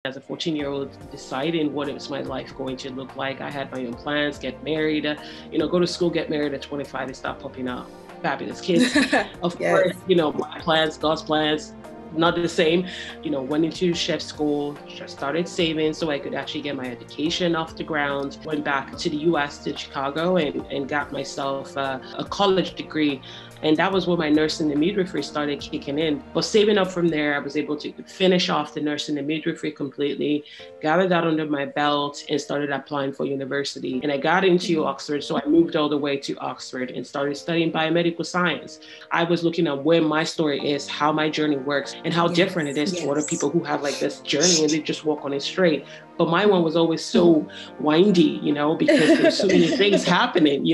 As a 14-year-old, deciding what it was my life going to look like. I had my own plans, get married, go to school, get married at 25 and start popping out fabulous kids. Of Yes. course, my plans, God's plans, not the same. Went into chef school, just started saving so I could actually get my education off the ground. Went back to the US, to Chicago, and got myself a college degree. And that was when my nursing and midwifery started kicking in. But saving up from there, I was able to finish off the nursing and midwifery completely, gathered that under my belt, and started applying for university. And I got into Oxford, so I moved all the way to Oxford and started studying biomedical science. I was looking at where my story is, how my journey works, and how different it is to other people who have like this journey and they just walk on it straight. But my one was always so windy, because there's so many things happening,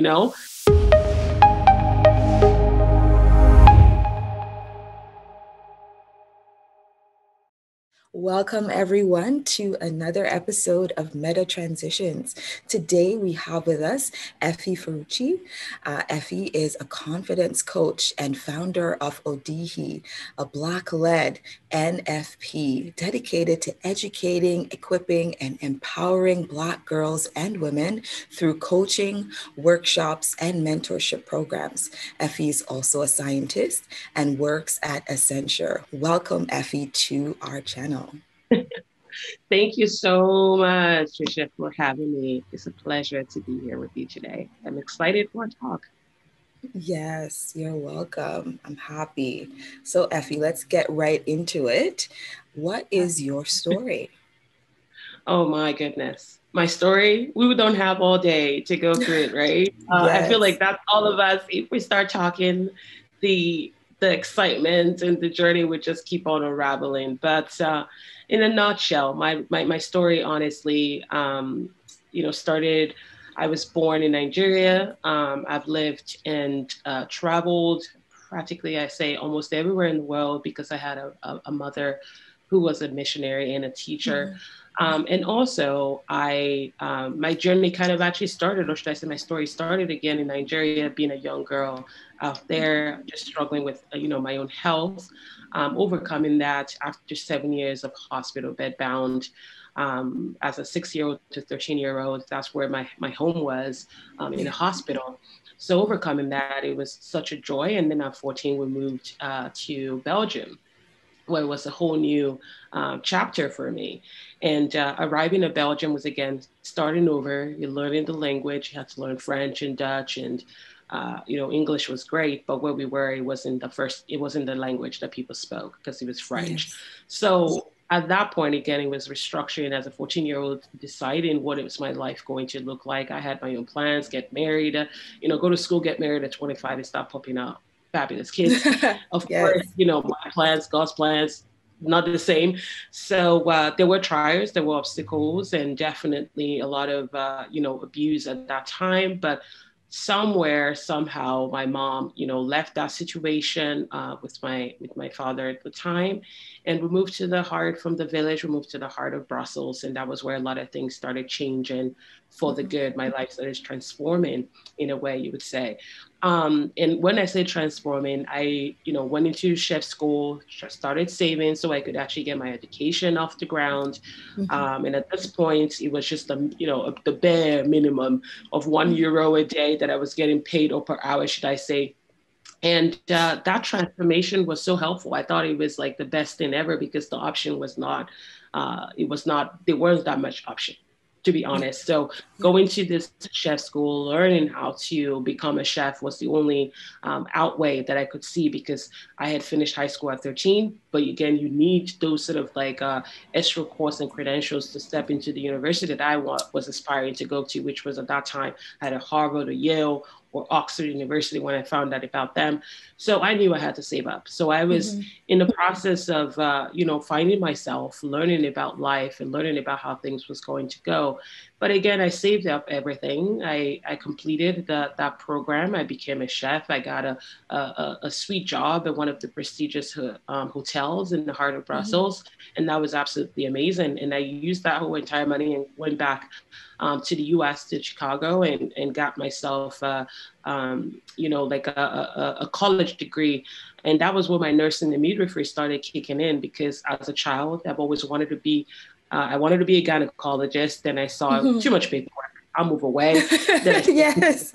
Welcome everyone to another episode of Meta Transitions. Today we have with us Effie Fruci. Effie is a confidence coach and founder of Odihi, a Black-led NFP dedicated to educating, equipping, and empowering Black girls and women through coaching, workshops, and mentorship programs. Effie is also a scientist and works at Accenture. Welcome, Effie, to our channel. Thank you so much, Tricia, for having me. It's a pleasure to be here with you today. I'm excited for our talk. Yes, you're welcome. I'm happy. So, Effie, let's get right into it. What is your story? Oh my goodness. My story, we don't have all day to go through it, right? I feel like that's all of us. If we start talking, the excitement and the journey would just keep on unraveling. But in a nutshell, my story, honestly, started. I was born in Nigeria. I've lived and traveled practically, I say, almost everywhere in the world because I had a mother who was a missionary and a teacher. And also, my journey kind of actually started, or should I say, my story started again in Nigeria, being a young girl out there, just struggling with, my own health, overcoming that after 7 years of hospital bed bound. As a 6-year-old to 13-year-old, that's where my home was, in a hospital. So overcoming that, it was such a joy. And then at 14, we moved to Belgium, where it was a whole new chapter for me. And arriving in Belgium was, again, starting over. You're learning the language. You had to learn French and Dutch, and English was great, but where we were, it wasn't the language that people spoke because it was French. Yes. So at that point, again, it was restructuring as a 14-year-old, deciding what it was my life going to look like. I had my own plans, get married, go to school, get married at 25 and start popping out fabulous kids. Of course, my plans, God's plans, not the same. So there were trials, there were obstacles, and definitely a lot of, abuse at that time. But somewhere, somehow, my mom, left that situation with my father at the time, and we moved to the heart from the village. We moved to the heart of Brussels, and that was where a lot of things started changing for the good. My life started transforming, in a way, you would say. And when I say transforming, I, went into chef school, started saving so I could actually get my education off the ground. And at this point, it was just the bare minimum of €1 a day that I was getting paid, or per hour, should I say. And that transformation was so helpful. I thought it was like the best thing ever because the option was not, there wasn't that much option, to be honest. So going to this chef school, learning how to become a chef was the only outway that I could see, because I had finished high school at 13. But again, you need those sort of like extra course and credentials to step into the university that I was aspiring to go to, which was at that time either Harvard or Yale or Oxford University when I found out about them. So I knew I had to save up. So I was in the process of, finding myself, learning about life and learning about how things was going to go. But again, I saved up everything. I completed that program. I became a chef. I got a sweet job at one of the prestigious hotels in the heart of Brussels. And that was absolutely amazing. And I used that whole entire money and went back to the US, to Chicago, and got myself, like a college degree. And that was when my nursing and midwifery started kicking in, because as a child, I've always wanted to be I wanted to be a gynecologist. Then I saw too much paperwork. I'll move away. Then Yes.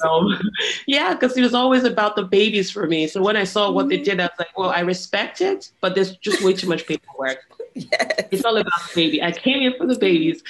Yeah, because it was always about the babies for me. So when I saw what they did, I was like, well, I respect it, but there's just way too much paperwork. Yes. It's all about the baby. I came here for the babies.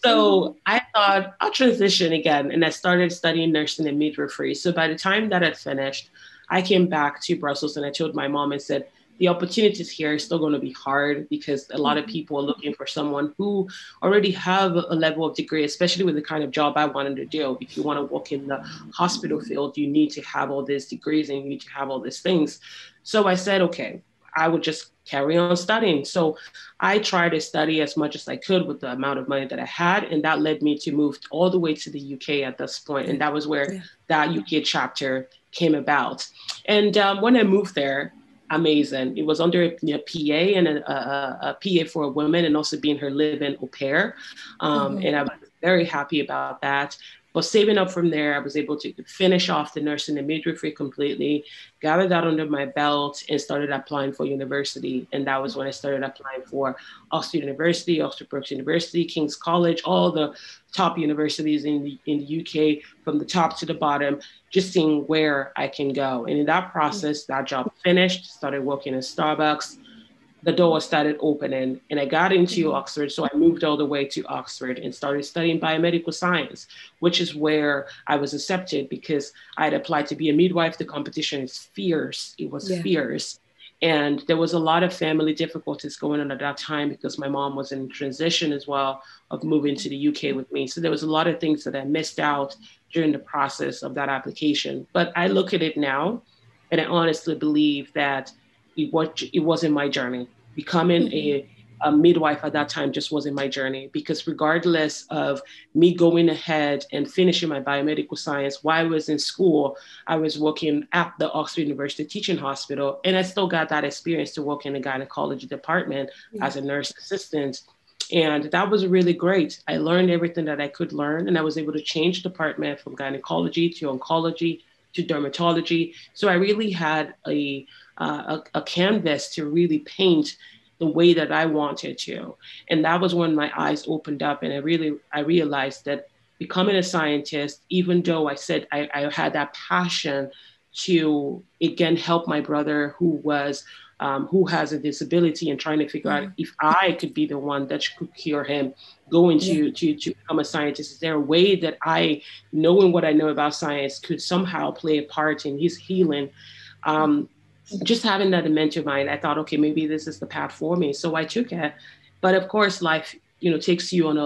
So I thought I'll transition again. And I started studying nursing and midwifery. So by the time that I'd finished, I came back to Brussels and I told my mom and said, the opportunities here are still going to be hard because a lot of people are looking for someone who already have a level of degree, especially with the kind of job I wanted to do. If you want to work in the hospital field, you need to have all these degrees and you need to have all these things. So I said, okay, I would just carry on studying. So I tried to study as much as I could with the amount of money that I had. And that led me to move all the way to the UK at this point. And that was where that UK chapter came about. And when I moved there, amazing. It was under a PA and a PA for a woman and also being her live-in au pair. And I was very happy about that. But saving up from there, I was able to finish off the nursing and midwifery completely, got that under my belt, and started applying for university. And that was when I started applying for Oxford University, Oxford Brookes University, King's College, all the top universities in the UK, from the top to the bottom, just seeing where I can go. And in that process, that job finished, started working in Starbucks. The door started opening and I got into Oxford. So I moved all the way to Oxford and started studying biomedical science, which is where I was accepted because I had applied to be a midwife. The competition is fierce. It was fierce. And there was a lot of family difficulties going on at that time because my mom was in transition as well of moving to the UK with me. So there was a lot of things that I missed out during the process of that application. But I look at it now and I honestly believe that it wasn't my journey. Becoming a midwife at that time just wasn't my journey because regardless of me going ahead and finishing my biomedical science, while I was in school, I was working at the Oxford University Teaching Hospital and I still got that experience to work in the gynecology department as a nurse assistant. And that was really great. I learned everything that I could learn and I was able to change department from gynecology to oncology to dermatology. So I really had a canvas to really paint the way that I wanted to. And that was when my eyes opened up and I realized that becoming a scientist, even though I said I had that passion to, again, help my brother who has a disability and trying to figure out if I could be the one that could cure him, going to become a scientist. Is there a way that I, knowing what I know about science, could somehow play a part in his healing? Just having that in mental mind, I thought, okay, maybe this is the path for me. So I took it. But of course, life, takes you on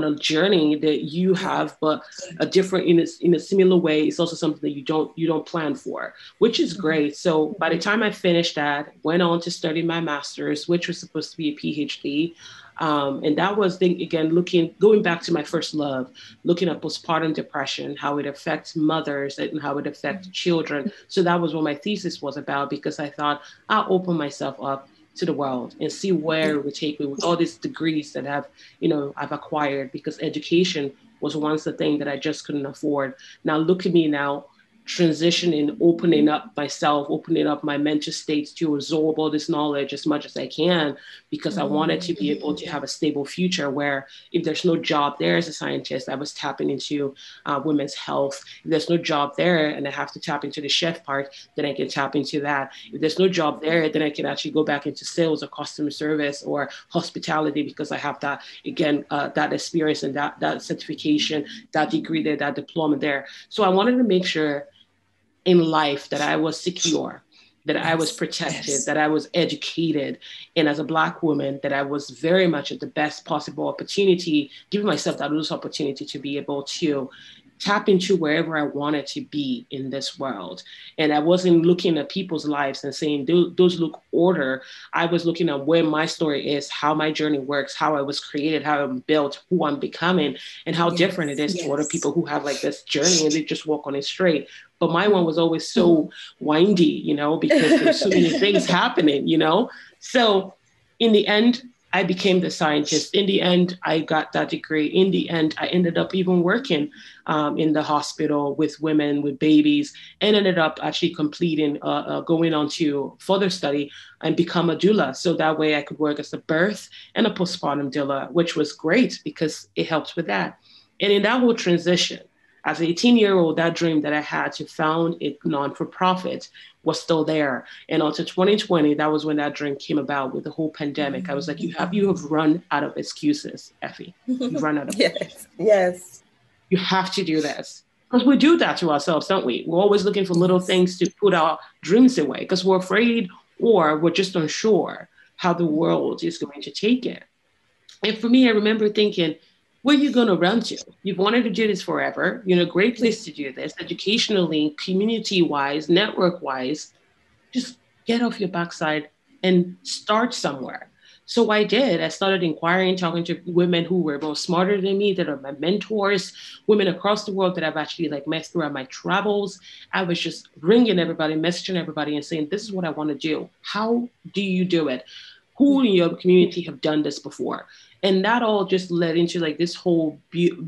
a journey that you have, but a different in a similar way. It's also something that you don't plan for, which is great. So by the time I finished that, went on to study my master's, which was supposed to be a PhD. And that was, going back to my first love, looking at postpartum depression, how it affects mothers and how it affects children. So that was what my thesis was about, because I thought I'll open myself up to the world and see where it would take me with all these degrees that I've acquired, because education was once the thing that I just couldn't afford. Now look at me now, transitioning, opening up myself, opening up my mental states to absorb all this knowledge as much as I can, because I wanted to be able to have a stable future where if there's no job there as a scientist, I was tapping into women's health. If there's no job there and I have to tap into the chef part, then I can tap into that. If there's no job there, then I can actually go back into sales or customer service or hospitality, because I have that, again, that experience and that certification, that degree there, that diploma there. So I wanted to make sure in life that I was secure, that I was protected, that I was educated. And as a Black woman, that I was very much at the best possible opportunity, giving myself that loose opportunity to be able to tap into wherever I wanted to be in this world. And I wasn't looking at people's lives and saying, those look order. I was looking at where my story is, how my journey works, how I was created, how I'm built, who I'm becoming, and how different it is to other people who have like this journey and they just walk on it straight. But my one was always so windy, because there's so many things happening, So in the end, I became the scientist. In the end, I got that degree. In the end, I ended up even working in the hospital with women with babies, and ended up actually completing, going on to further study and become a doula. So that way I could work as a birth and a postpartum doula, which was great because it helped with that. And in that whole transition, as an 18-year-old, that dream that I had to found a non-for-profit was still there. And until 2020, that was when that dream came about with the whole pandemic. I was like, you have run out of excuses, Effie. You've run out of Yes, yes. You have to do this. Because we do that to ourselves, don't we? We're always looking for little things to put our dreams away because we're afraid or we're just unsure how the world is going to take it. And for me, I remember thinking, where are you going to run to? You've wanted to do this forever. You're in a great place to do this, educationally, community-wise, network-wise. Just get off your backside and start somewhere. So I did. I started inquiring, talking to women who were more smarter than me, that are my mentors, women across the world that I've actually like met throughout my travels. I was just ringing everybody, messaging everybody and saying, this is what I want to do. How do you do it? Who in your community have done this before? And that all just led into like this whole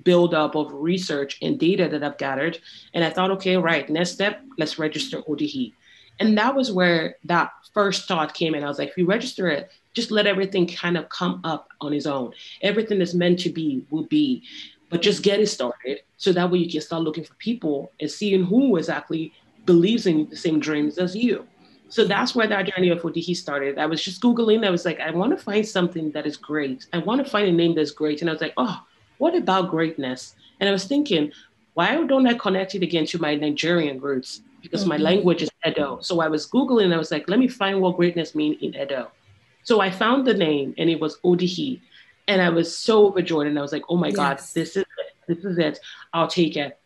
build up of research and data that I've gathered. And I thought, okay, right, next step, let's register ODE. And that was where that first thought came in. I was like, if you register it, just let everything kind of come up on its own. Everything that's meant to be will be, but just get it started. So that way you can start looking for people and seeing who exactly believes in the same dreams as you. So that's where that journey of ODE started. I was just Googling. I was like, I want to find something that is great. I want to find a name that's great. And I was like, oh, what about greatness? And I was thinking, why don't I connect it again to my Nigerian roots? Because my language is Edo. So I was Googling and I was like, let me find what greatness means in Edo. So I found the name and it was ODE. And I was so overjoyed. And I was like, oh my God, this is it. This is it. I'll take it.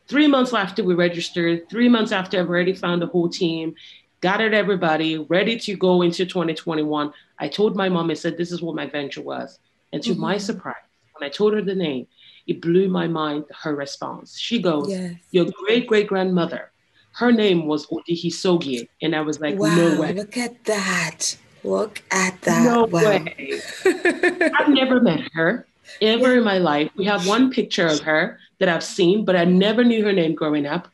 3 months after we registered, 3 months after I've already found the whole team, gathered everybody, ready to go into 2021. I told my mom, I said, this is what my venture was. And to my surprise, when I told her the name, it blew my mind, her response. She goes, your great-great-grandmother, her name was Odihi Sogie. And I was like, wow, no way. Look at that. Look at that. No wow. way. I've never met her ever in my life. We have one picture of her that I've seen, but I never knew her name growing up.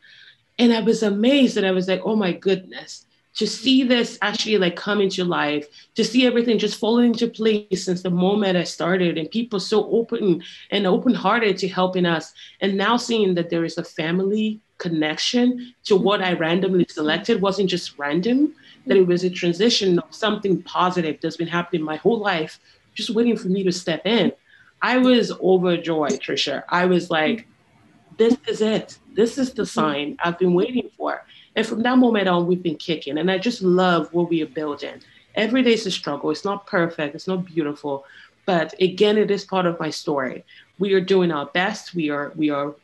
And I was amazed and I was like, oh my goodness, to see this actually like come into life, to see everything just falling into place since the moment I started, and people so open and open-hearted to helping us. And now seeing that there is a family connection to what I randomly selected wasn't just random, that it was a transition of something positive that's been happening my whole life, just waiting for me to step in. I was overjoyed, Tricia. I was like, this is it. This is the sign I've been waiting for. And from that moment on, we've been kicking. And I just love what we are building. Every day is a struggle. It's not perfect. It's not beautiful. But again, it is part of my story. We are doing our best. We are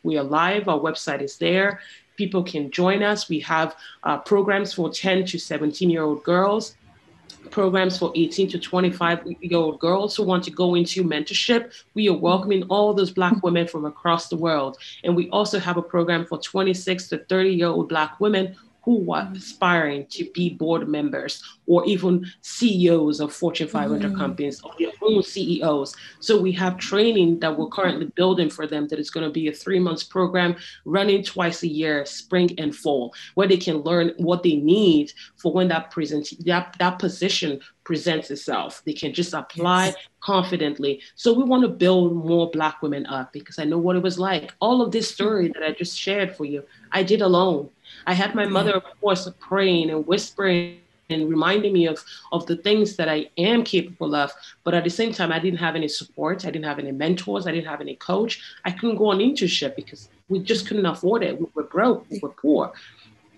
live. Our website is there. People can join us. We have programs for 10 to 17-year-old girls, programs for 18 to 25-year-old girls who want to go into mentorship. We are welcoming all those Black women from across the world. And we also have a program for 26 to 30-year-old Black women who are aspiring to be board members or even CEOs of Fortune 500 companies or their own CEOs. So we have training that we're currently building for them that is going to be a 3-month program running twice a year, spring and fall, where they can learn what they need for when that position presents itself. They can just apply confidently. So we want to build more Black women up because I know what it was like. All of this story that I just shared for you, I did alone. I had my mother, of course, praying and whispering and reminding me of the things that I am capable of. But at the same time, I didn't have any support. I didn't have any mentors. I didn't have any coach. I couldn't go on internship because we just couldn't afford it. We were broke. We were poor.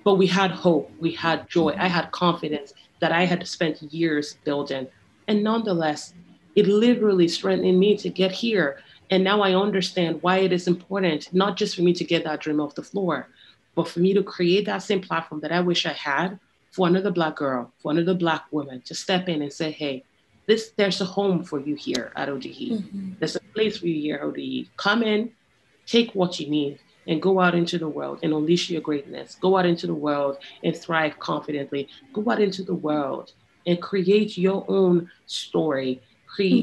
But we had hope. We had joy. I had confidence that I had spent years building. And nonetheless, it literally strengthened me to get here. And now I understand why it is important, not just for me to get that dream off the floor, but for me to create that same platform that I wish I had for another Black girl, for another Black woman to step in and say, hey, there's a home for you here at ODE. There's a place for you here at ODE. Come in, take what you need, and go out into the world and unleash your greatness. Go out into the world and thrive confidently. Go out into the world and create your own story.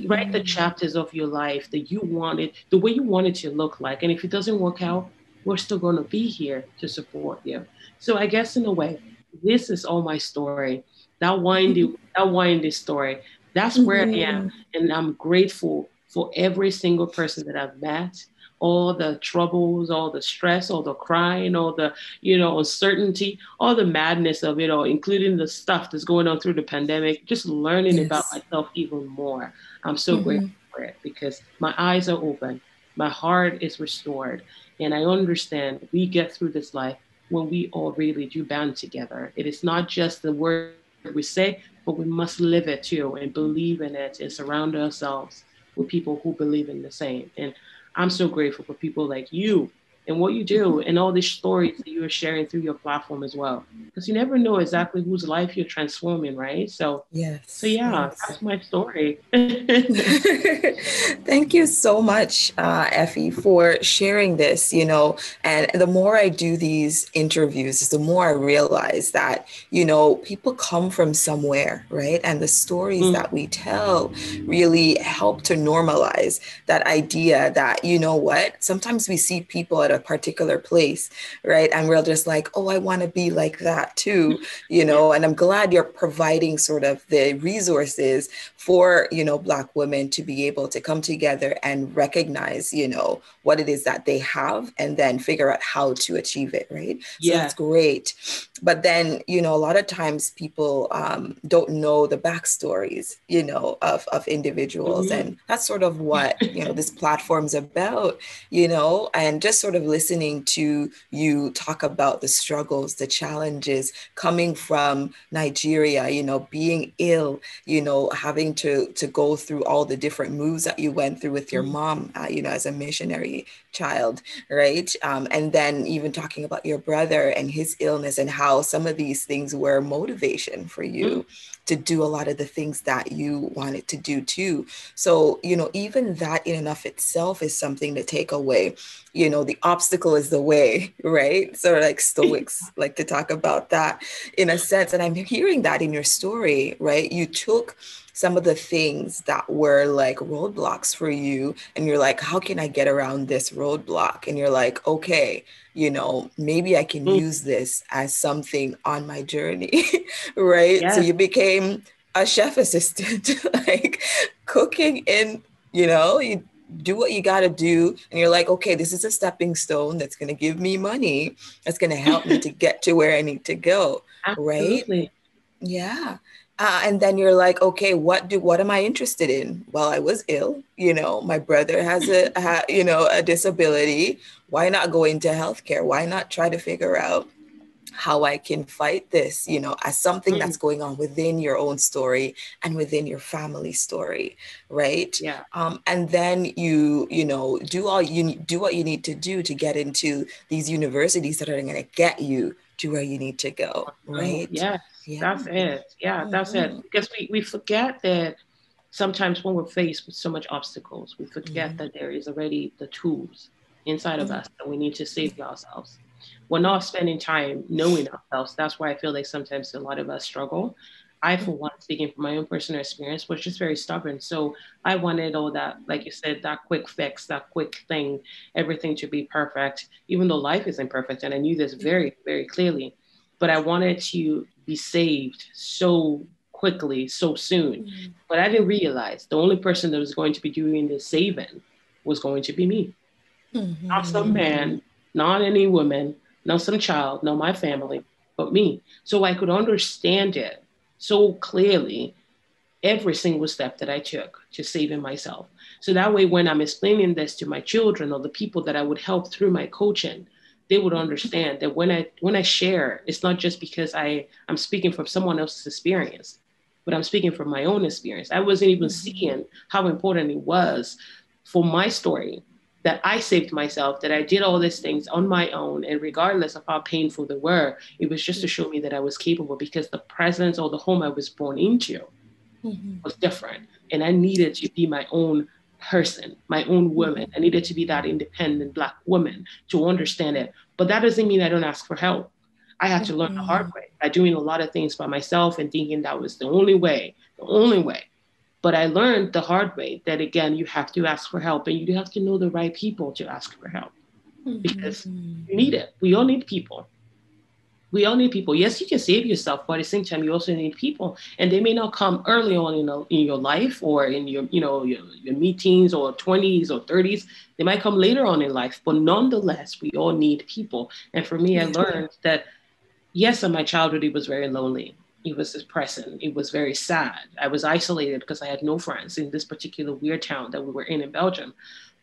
write the chapters of your life that you wanted, the way you want it to look like. And if it doesn't work out, we're still going to be here to support you. So I guess in a way, this is all my story. That windy story. That's where I am. And I'm grateful for every single person that I've met, all the troubles, all the stress, all the crying, all the, uncertainty, all the madness of it all, including the stuff that's going on through the pandemic, just learning about Yes. myself even more. I'm so grateful for it because my eyes are open, my heart is restored, and I understand we get through this life when we all really do band together. It is not just the word we say, but we must live it too and believe in it and surround ourselves with people who believe in the same. And I'm so grateful for people like you and what you do and all these stories that you are sharing through your platform as well. Because you never know exactly whose life you're transforming, right? So Yes. yeah, Yes. that's my story. Thank you so much, Effie, for sharing this. And the more I do these interviews, the more I realize that, people come from somewhere, right? And the stories that we tell really help to normalize that idea that, sometimes we see people at a particular place, right? And we're just like, oh, I want to be like that too, and I'm glad you're providing sort of the resources for, Black women to be able to come together and recognize, what it is that they have and then figure out how to achieve it, right? So that's great. But then, a lot of times people don't know the backstories, of individuals. And that's sort of what, this platform's about, and just sort of listening to you talk about the struggles, the challenges coming from Nigeria, being ill, having to go through all the different moves that you went through with your mom, as a missionary child, right? And then even talking about your brother and his illness and how some of these things were motivation for you to do a lot of the things that you wanted to do too. So, even that in and of itself is something to take away. The obstacle is the way, right? So like Stoics like to talk about that in a sense. And I'm hearing that in your story, right? You took some of the things that were like roadblocks for you and you're like, how can I get around this roadblock? And you're like, okay, maybe I can use this as something on my journey, right? So you became a chef assistant, like cooking in, you do what you got to do. And you're like, okay, this is a stepping stone that's going to give me money. That's going to help me to get to where I need to go. Right. Absolutely. Yeah. And then you're like, okay, what am I interested in? Well, I was ill, my brother has a disability. Why not go into healthcare? Why not try to figure out how I can fight this, as something that's going on within your own story and within your family story, right? Yeah. And then you do what you need to do to get into these universities that are going to get you to where you need to go, Oh, right? yes, Yeah. that's it. Yeah, that's it. Because we forget that sometimes when we're faced with so much obstacles, we forget that there is already the tools inside of us that we need to save ourselves. We're not spending time knowing ourselves. That's why I feel like sometimes a lot of us struggle. I, for one, speaking from my own personal experience, was just very stubborn. So I wanted all that, like you said, that quick fix, that quick thing, everything to be perfect, even though life isn't perfect. And I knew this very, very clearly. But I wanted to be saved so quickly, so soon. But I didn't realize the only person that was going to be doing the saving was going to be me. Not some man, not any woman, not some child, not my family, but me. So I could understand it so clearly every single step that I took to saving myself. So that way, when I'm explaining this to my children or the people that I would help through my coaching, they would understand that when I share, it's not just because I'm speaking from someone else's experience, but I'm speaking from my own experience. I wasn't even seeing how important it was for my story that I saved myself, that I did all these things on my own, and regardless of how painful they were, it was just to show me that I was capable because the presence or the home I was born into was different. And I needed to be my own person, my own woman. I needed to be that independent Black woman to understand it. But that doesn't mean I don't ask for help. I had to learn the hard way by doing a lot of things by myself and thinking that was the only way, the only way. But I learned the hard way that, again, you have to ask for help, and you have to know the right people to ask for help, because you need it. We all need people. We all need people. Yes, you can save yourself, but at the same time, you also need people, and they may not come early on in your life, or in your, your mid-teens or 20s or 30s. They might come later on in life, but nonetheless, we all need people. And for me, I learned that, yes, in my childhood, it was very lonely. It was depressing. It was very sad. I was isolated because I had no friends in this particular weird town that we were in Belgium.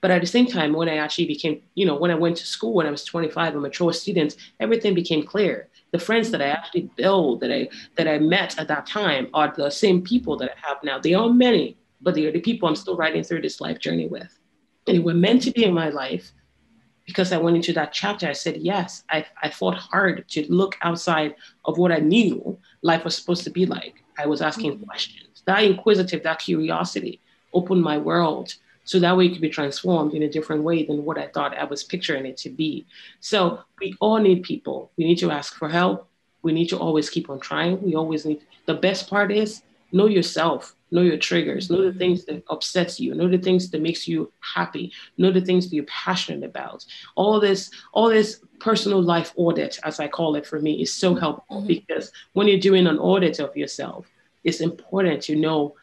But at the same time, when I actually became, when I went to school when I was 25, a mature student, everything became clear. The friends that I actually built, that I met at that time, are the same people that I have now. They are many, but they are the people I'm still riding through this life journey with. And they were meant to be in my life. Because I went into that chapter, I said, yes, I fought hard to look outside of what I knew life was supposed to be like. I was asking questions. That inquisitive, that curiosity opened my world, so that way it could be transformed in a different way than what I thought I was picturing it to be. So we all need people. We need to ask for help. We need to always keep on trying. We always need, the best part is, know yourself, know your triggers, know the things that upsets you, know the things that makes you happy, know the things that you're passionate about. All this personal life audit, as I call it for me, is so helpful, because when you're doing an audit of yourself, it's important to know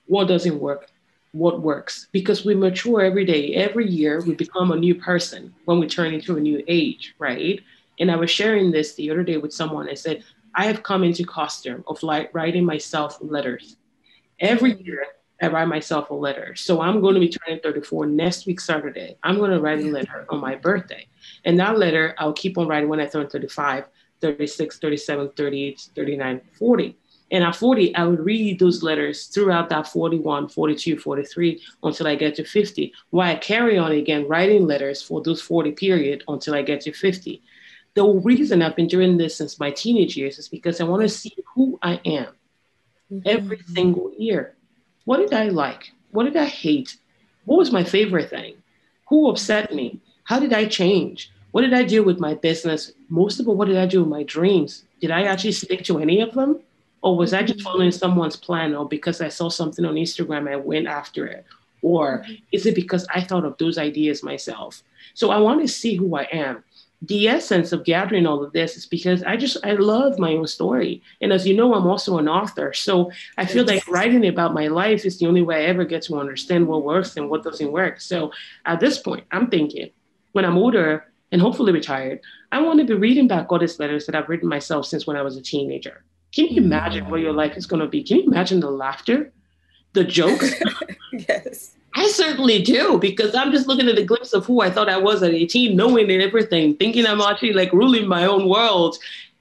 what doesn't work, what works, because we mature every day. Every year we become a new person when we turn into a new age, right? And I was sharing this the other day with someone. I said, I have come into costume of like writing myself letters. Every year I write myself a letter. So I'm going to be turning 34 next week, Saturday. I'm going to write a letter on my birthday. And that letter I'll keep on writing when I turn 35, 36, 37, 38, 39, 40. And at 40, I would read those letters throughout that 41, 42, 43, until I get to 50. While I carry on again writing letters for those 40 period until I get to 50. The reason I've been doing this since my teenage years is because I want to see who I am every single year. What did I like? What did I hate? What was my favorite thing? Who upset me? How did I change? What did I do with my business? Most of all, what did I do with my dreams? Did I actually stick to any of them? Or was I just following someone's plan? Or because I saw something on Instagram, I went after it? Or is it because I thought of those ideas myself? So I want to see who I am. The essence of gathering all of this is because I love my own story. And as you know, I'm also an author. So I feel like writing about my life is the only way I ever get to understand what works and what doesn't work. So at this point, I'm thinking, when I'm older and hopefully retired, I want to be reading back all these letters that I've written myself since when I was a teenager. Can you imagine what your life is going to be? Can you imagine the laughter, the jokes? Yes. I certainly do, because I'm just looking at a glimpse of who I thought I was at 18, knowing and everything, thinking I'm actually like ruling my own world.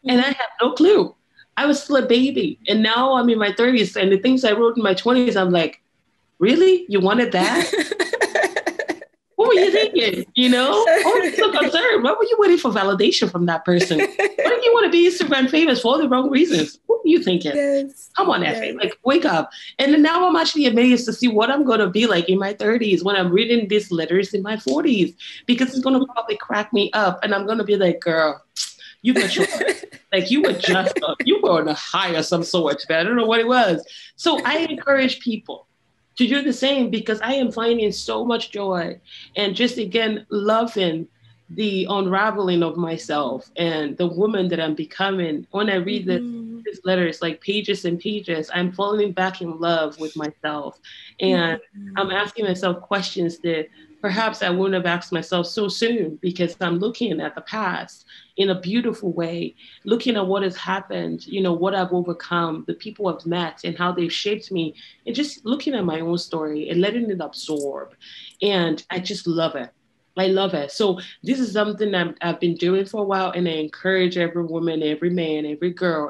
And I have no clue. I was still a baby. And now I'm in my 30s, and the things I wrote in my 20s, I'm like, really? You wanted that? What were you thinking? Oh, I'm so concerned. Why were you waiting for validation from that person? Why did you want to be Instagram famous for all the wrong reasons? What were you thinking? Yes. Come on, Effie, like wake up. And then now I'm actually amazed to see what I'm going to be like in my 30s when I'm reading these letters in my 40s, because it's going to probably crack me up. And I'm going to be like, girl, you matured. Like you were on a high of some sort, but I don't know what it was. So I encourage people to do the same, because I am finding so much joy and just, again, loving the unraveling of myself and the woman that I'm becoming. When I read these letters, like pages and pages, I'm falling back in love with myself. And I'm asking myself questions that perhaps I wouldn't have asked myself so soon, because I'm looking at the past in a beautiful way, looking at what has happened, what I've overcome, the people I've met and how they've shaped me, and just looking at my own story and letting it absorb. And I just love it. I love it. So this is something I've been doing for a while, and I encourage every woman, every man, every girl,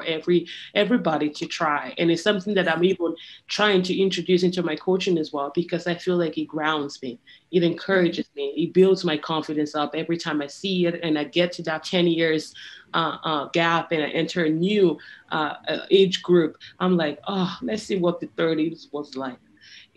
everybody to try. And it's something that I'm even trying to introduce into my coaching as well, because I feel like it grounds me. It encourages me. It builds my confidence up every time I see it, and I get to that 10 years gap and I enter a new age group. I'm like, oh, let's see what the 30s was like.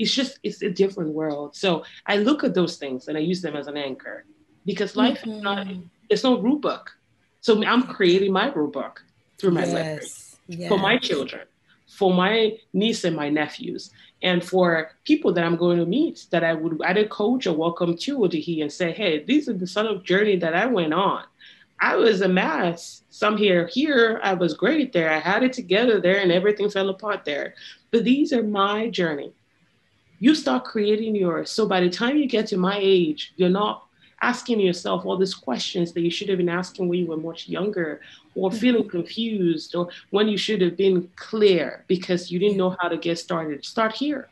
It's a different world. So I look at those things and I use them as an anchor, because life is not, there's no rule book. So I'm creating my rule book through my letters for my children. for my niece and my nephews, and for people that I'm going to meet that I would either coach or welcome to hear and say, hey, these are the sort of journey that I went on. I was a mess. Some here, I was great there. I had it together there and everything fell apart there. But these are my journey. You start creating yours. So by the time you get to my age, you're not asking yourself all these questions that you should have been asking when you were much younger, or feeling confused, or when you should have been clear because you didn't know how to get started. Start here.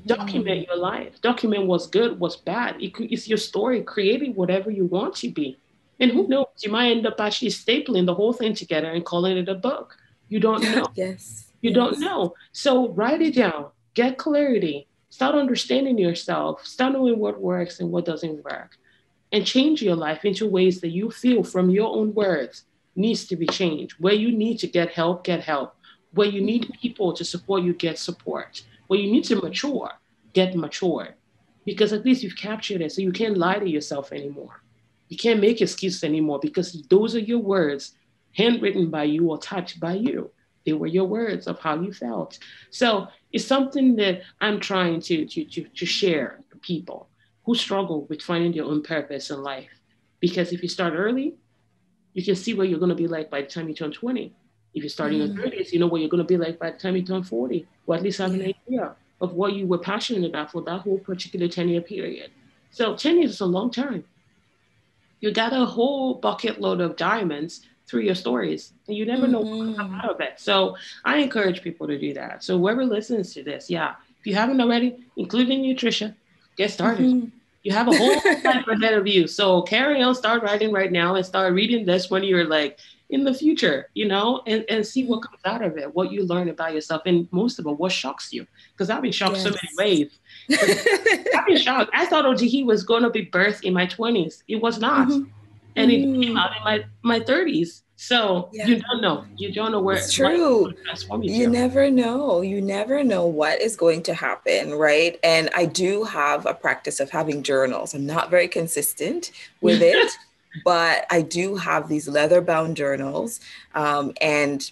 Document your life. Document what's good, what's bad. It's your story. Create it whatever you want to be. And who knows, you might end up actually stapling the whole thing together and calling it a book. You don't know. You don't know. So write it down. Get clarity. Start understanding yourself. Start knowing what works and what doesn't work. And change your life into ways that you feel from your own words needs to be changed. Where you need to get help, get help. Where you need people to support you, get support. Where you need to mature, get mature. Because at least you've captured it, so you can't lie to yourself anymore. You can't make excuses anymore because those are your words, handwritten by you or typed by you. They were your words of how you felt. So it's something that I'm trying to share to people who struggle with finding their own purpose in life. Because if you start early, you can see what you're going to be like by the time you turn 20. If you're starting in your 30s, you know what you're going to be like by the time you turn 40, or at least have an idea of what you were passionate about for that whole particular 10-year period. So 10 years is a long time. You got a whole bucket load of diamonds through your stories, and you never know what will come out of it. So I encourage people to do that. So whoever listens to this, if you haven't already, including you, Tricia, get started. You have a whole life ahead of you. So carry on, start writing right now and start reading this when you're like in the future, and see what comes out of it, what you learn about yourself, and most of all, what shocks you. Because I've been shocked so many ways. I've been shocked. I thought OGE was going to be birthed in my 20s. It was not. And it came out in my 30s. So you don't know. You don't know where it's true. Transform you to. Never know. You never know what is going to happen, right? And I do have a practice of having journals. I'm not very consistent with it, but I do have these leather-bound journals. And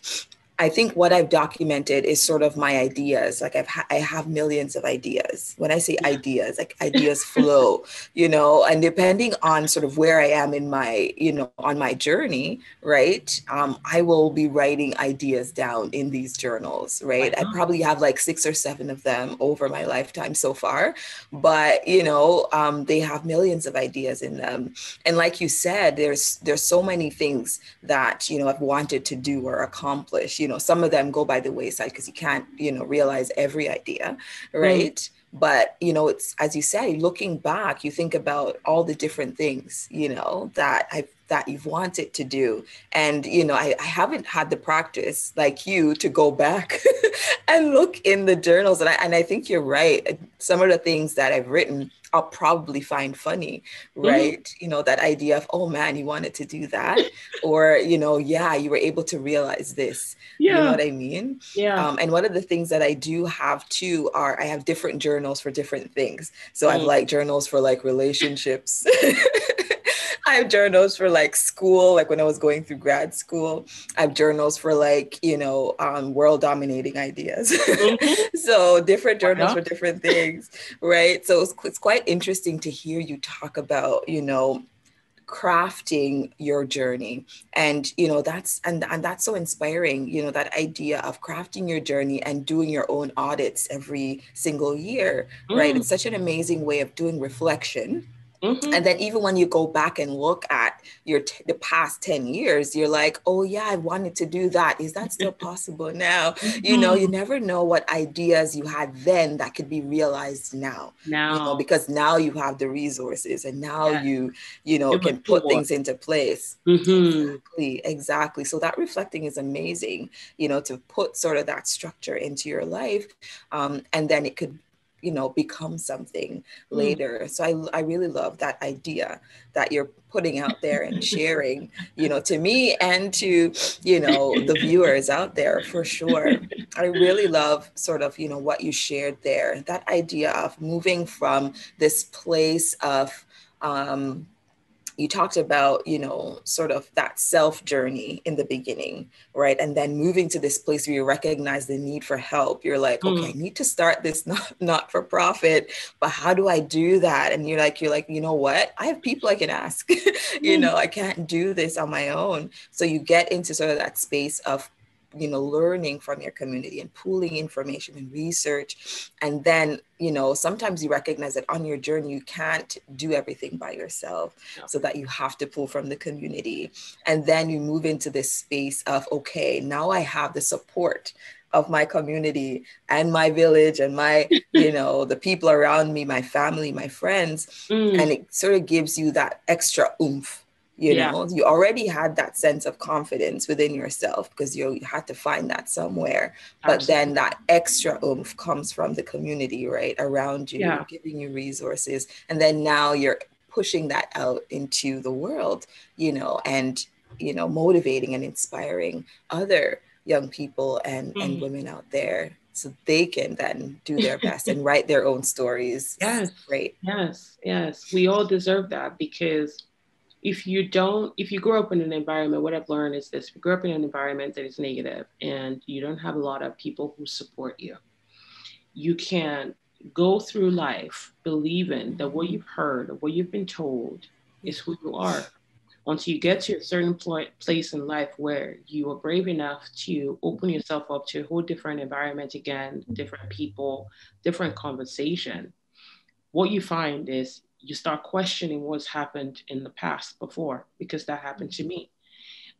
I think what I've documented is sort of my ideas. Like I have millions of ideas. When I say ideas, like ideas flow, and depending on sort of where I am in my, on my journey, right? I will be writing ideas down in these journals, right? I probably have like 6 or 7 of them over my lifetime so far, but they have millions of ideas in them. And like you said, there's so many things that, I've wanted to do or accomplish. Some of them go by the wayside because you can't, realize every idea, right? But, it's, as you say, looking back, you think about all the different things, that you've wanted to do. And, I haven't had the practice like you to go back and look in the journals. And I think you're right. Some of the things that I've written, I'll probably find funny, right? That idea of, oh man, you wanted to do that. Or, you were able to realize this. You know what I mean? Yeah. And one of the things that I do have too I have different journals for different things. So I've like journals for like relationships. I have journals for like school, like when I was going through grad school. I have journals for like, world dominating ideas. So different journals for different things, right? So it's quite interesting to hear you talk about, crafting your journey. And, that's so inspiring, that idea of crafting your journey and doing your own audits every single year, right? It's such an amazing way of doing reflection. And then even when you go back and look at the past 10 years, you're like, oh yeah, I wanted to do that. Is that still possible now? You never know what ideas you had then that could be realized now. Because now you have the resources and now you can put things into place. Exactly. So that reflecting is amazing, to put sort of that structure into your life. And then it could become something later. So I really love that idea that you're putting out there and sharing, to me and to, the viewers out there for sure. I really love sort of, what you shared there, that idea of moving from this place of, you talked about, you know, sort of that self journey in the beginning, right? And then moving to this place where you recognize the need for help. You're like, okay, I need to start this not for profit, but how do I do that? And you're like, you know what? I have people I can ask. You know, I can't do this on my own. So you get into sort of that space of, you know, learning from your community and pooling information and research. And then, you know, sometimes you recognize that on your journey, you can't do everything by yourself, so that you have to pull from the community. And then you move into this space of, okay, now I have the support of my community and my village and my, you know, the people around me, my family, my friends. And it sort of gives you that extra oomph. You know, you already had that sense of confidence within yourself because you had to find that somewhere. But then that extra oomph comes from the community, right, around you, giving you resources. And then now you're pushing that out into the world, you know, and, you know, motivating and inspiring other young people and women out there so they can then do their best and write their own stories. Yes. Great. Yes. We all deserve that, because if you grow up in an environment, what I've learned is this: if you grow up in an environment that is negative and you don't have a lot of people who support you, you can go through life believing that what you've heard or what you've been told is who you are, until you get to a certain place in life where you are brave enough to open yourself up to a whole different environment again, different people, different conversation. What you find is you start questioning what's happened in the past before, because that happened to me.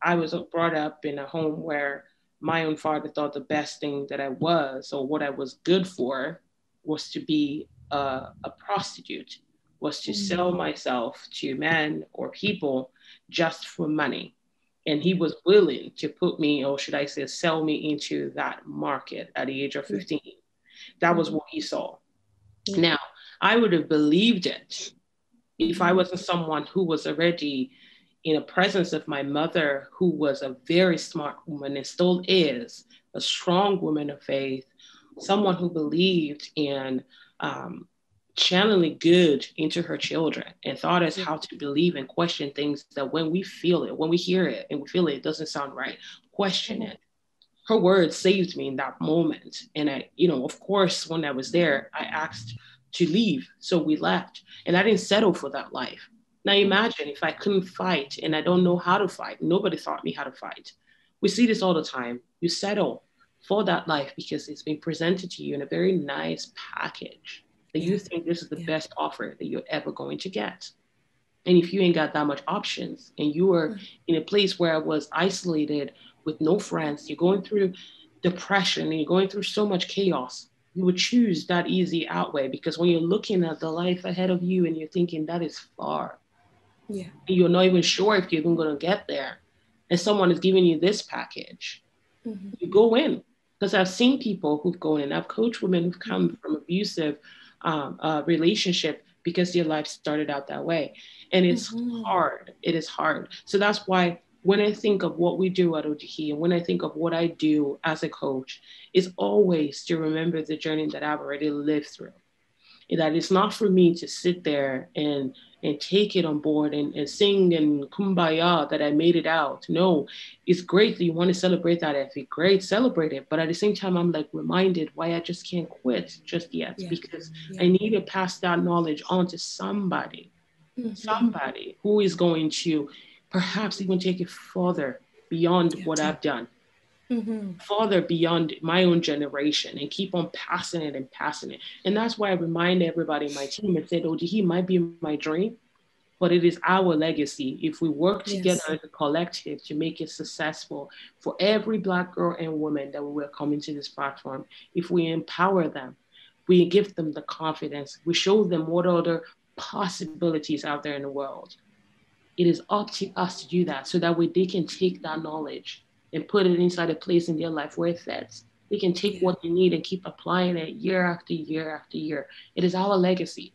I was brought up in a home where my own father thought the best thing that I was, or what I was good for, was to be a prostitute, was to sell myself to men or people just for money. And he was willing to put me, or should I say, sell me into that market at the age of 15. That was what he saw. Now, I would have believed it if I wasn't someone who was already in the presence of my mother, who was a very smart woman and still is a strong woman of faith, someone who believed in channeling good into her children and taught us how to believe and question things that when we feel it, when we hear it and we feel it doesn't sound right, question it. Her words saved me in that moment. And I, you know, of course, when I was there, I asked to leave. So we left. And I didn't settle for that life. Now imagine if I couldn't fight and I don't know how to fight. Nobody taught me how to fight. We see this all the time. You settle for that life because it's been presented to you in a very nice package that you think this is the best offer that you're ever going to get. And if you ain't got that much options and you were in a place where I was isolated with no friends, you're going through depression and you're going through so much chaos, you would choose that easy outway, because when you're looking at the life ahead of you and you're thinking that is far, and you're not even sure if you're even going to get there, and someone is giving you this package, you go in. Because I've seen people who've gone in. I've coached women who've come from abusive relationship because their life started out that way. And it's hard. It is hard. So that's why when I think of what we do at OGE and when I think of what I do as a coach, it's always to remember the journey that I've already lived through. And that it's not for me to sit there and take it on board and sing and kumbaya that I made it out. No, it's great that you want to celebrate that, Effie. Great, celebrate it. But at the same time, I'm like reminded why I just can't quit just yet, because I need to pass that knowledge on to somebody, somebody who is going to perhaps even take it further beyond what I've done. Farther beyond my own generation, and keep on passing it and passing it. And that's why I remind everybody in my team and said, OGE might be my dream, but it is our legacy. If we work together as a collective to make it successful for every Black girl and woman that will come into this platform, if we empower them, we give them the confidence, we show them what other possibilities out there in the world. It is up to us to do that, so that way they can take that knowledge and put it inside a place in their life where it fits. They can take what they need and keep applying it year after year after year. It is our legacy.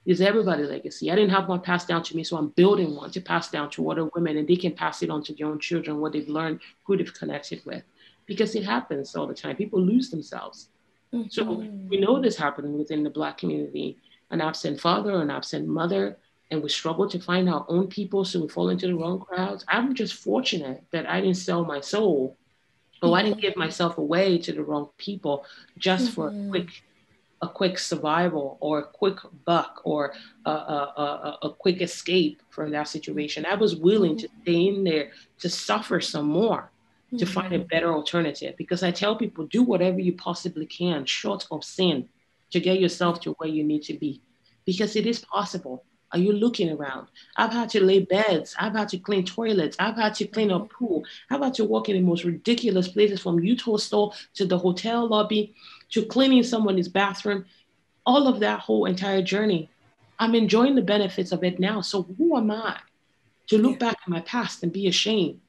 It is everybody's legacy. I didn't have one passed down to me, so I'm building one to pass down to other women, and they can pass it on to their own children, what they've learned, who they've connected with. Because it happens all the time. People lose themselves. So we know this happening within the Black community. An absent father, an absent mother, and we struggle to find our own people, so we fall into the wrong crowds. I'm just fortunate that I didn't sell my soul, or I didn't give myself away to the wrong people just for a quick survival or a quick buck or a quick escape from that situation. I was willing to stay in there to suffer some more, to find a better alternative. Because I tell people, do whatever you possibly can, short of sin, to get yourself to where you need to be. Because it is possible. Are you looking around? I've had to lay beds. I've had to clean toilets. I've had to clean a pool. I've had to work in the most ridiculous places, from Utah store to the hotel lobby to cleaning someone's bathroom. All of that whole entire journey, I'm enjoying the benefits of it now. So who am I to look back at my past and be ashamed?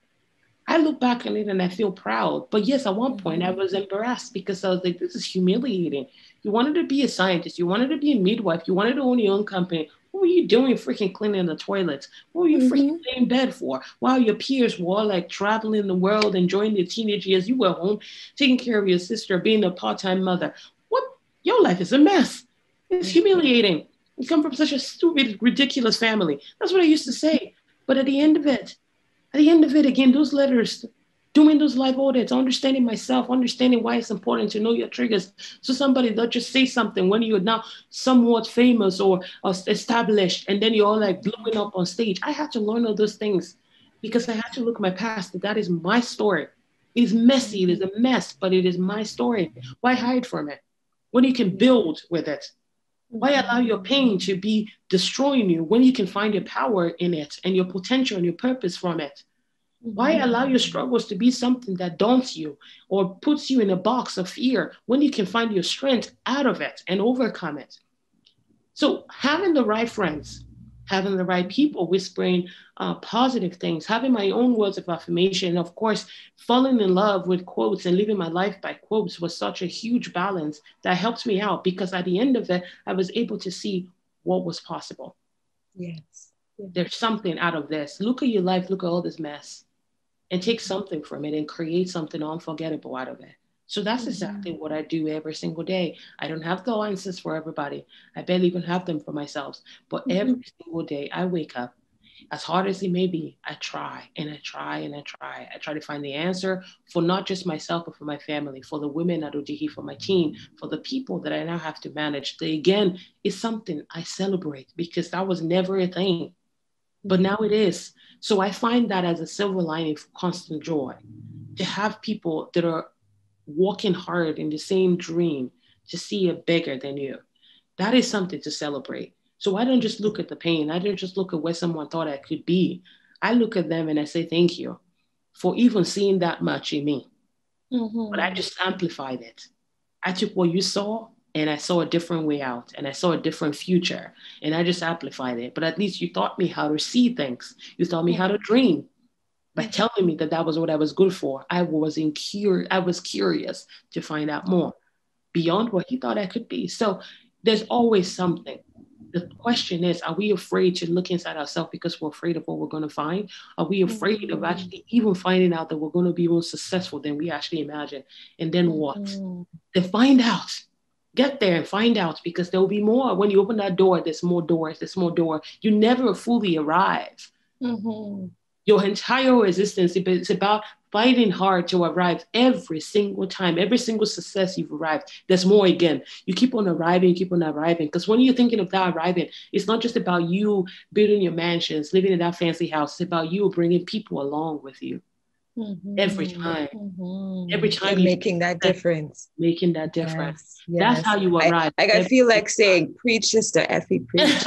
I look back on it and I feel proud. But yes, at one point I was embarrassed because I was like, this is humiliating. You wanted to be a scientist. You wanted to be a midwife. You wanted to own your own company. What were you doing freaking cleaning the toilets? What were you freaking laying in bed for? While your peers were all like traveling the world, enjoying their teenage years, you were home taking care of your sister, being a part-time mother. What? Your life is a mess. It's humiliating. You come from such a stupid, ridiculous family. That's what I used to say. But at the end of it, again, those letters, doing those live audits, understanding myself, understanding why it's important to know your triggers. So somebody don't just say something when you're now somewhat famous or established, and then you're all like blowing up on stage. I had to learn all those things because I had to look at my past. That is my story. It is messy. It is a mess, but it is my story. Why hide from it when you can build with it? Why allow your pain to be destroying you when you can find your power in it and your potential and your purpose from it? Why allow your struggles to be something that daunts you or puts you in a box of fear when you can find your strength out of it and overcome it? So having the right friends, having the right people whispering positive things, having my own words of affirmation, and of course, falling in love with quotes and living my life by quotes was such a huge balance that helped me out, because at the end of it, I was able to see what was possible. Yes. There's something out of this. Look at your life, look at all this mess, and take something from it and create something unforgettable out of it. So that's exactly what I do every single day. I don't have the answers for everybody. I barely even have them for myself. But every single day I wake up, as hard as it may be, I try and I try and I try. I try to find the answer for not just myself, but for my family, for the women at Ojihi, for my team, for the people that I now have to manage. Again, is something I celebrate because that was never a thing. But now it is. So I find that as a silver lining for constant joy, to have people that are working hard in the same dream to see it bigger than you. That is something to celebrate. So I don't just look at the pain. I don't just look at where someone thought I could be. I look at them and I say, thank you for even seeing that much in me. But I just amplified it. I took what you saw and I saw a different way out and I saw a different future and I just amplified it. But at least you taught me how to see things. You taught me how to dream by telling me that that was what I was good for. I was curious to find out more beyond what he thought I could be. So there's always something. The question is, are we afraid to look inside ourselves because we're afraid of what we're going to find? Are we afraid of actually even finding out that we're going to be more successful than we actually imagine? And then what? Then find out. Get there and find out, because there will be more. When you open that door, there's more doors, there's more door. You never fully arrive. Your entire existence is about fighting hard to arrive every single time. Every single success you've arrived, there's more again. You keep on arriving, because when you're thinking of that arriving, it's not just about you building your mansions, living in that fancy house. It's about you bringing people along with you. Every time. Every time. And making that difference. Making that difference. Yes. That's how you arrive. I feel like saying, preach, Sister Effie, preach.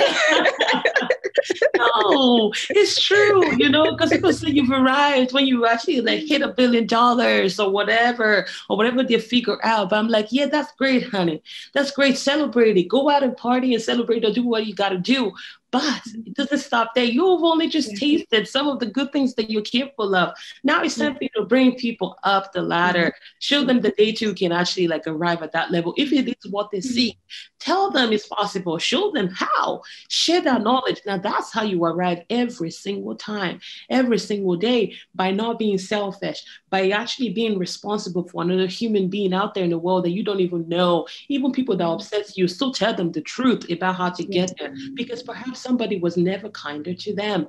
No, it's true, because people say you've arrived when you actually like hit $1 billion or whatever they figure out. But I'm like, yeah, that's great, honey. That's great. Celebrate it. Go out and party and celebrate or do what you got to do. But it doesn't stop there. You've only just tasted some of the good things that you're capable of. Now it's time for you to bring people up the ladder. Show them that they too can actually like arrive at that level. If it is what they seek, tell them it's possible. Show them how. Share that knowledge. Now that's how you arrive every single time, every single day, by not being selfish, by actually being responsible for another human being out there in the world that you don't even know. Even people that upset you, still tell them the truth about how to get there. Because perhaps somebody was never kinder to them?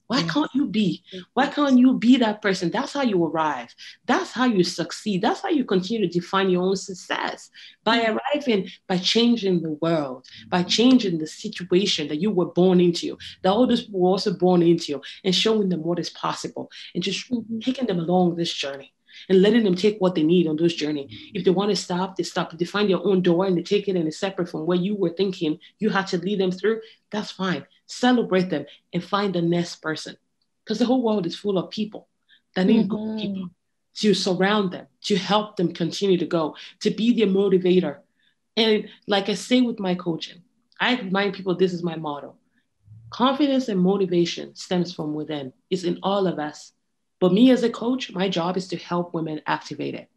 Why can't you be? Why can't you be that person? That's how you arrive. That's how you succeed. That's how you continue to define your own success. By arriving, by changing the world, by changing the situation that you were born into, that others were also born into, and showing them what is possible, and just taking them along this journey and letting them take what they need on this journey. If they want to stop, they stop. If they find their own door and they take it and it's separate from where you were thinking you had to lead them through, that's fine. Celebrate them and find the next person. Because the whole world is full of people that need good people to surround them, to help them continue to go, to be their motivator. And like I say with my coaching, I remind people this is my motto. Confidence and motivation stems from within. It's in all of us. But me as a coach, my job is to help women activate it.